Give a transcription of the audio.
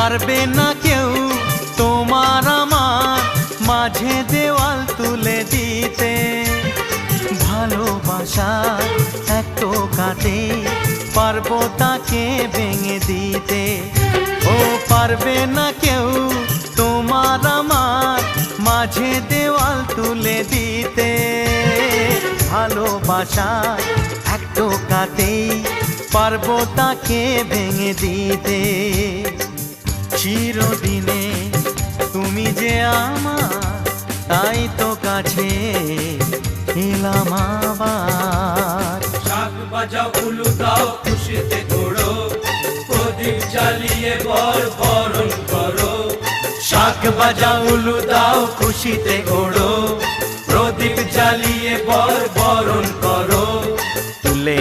পারবে না কেউ তোমার আমার মাঝে দেওয়াল তুলে দিতে। ভালোবাসার এক টোকাতে পারবো তাকে ভেঙে দিতে। ও পারবে না কেউ তোমার আমার মাঝে দেওয়াল তুলে দিতে। ভালোবাসার এক টোকাতেই পারবো তাকে ভেঙে দিতে। চিরদিনে তুমি যে আমার, তাই তো কাছে এলাম আবার। শাক বাজাও উলু দাও খুশিতে ঘোড়ো, প্রদীপ জ্বালিয়ে বরণ করো। শাক বাজাও উলু দাও খুশিতে ঘোড়ো, প্রদীপ জ্বালিয়ে বরণ করো। তুলে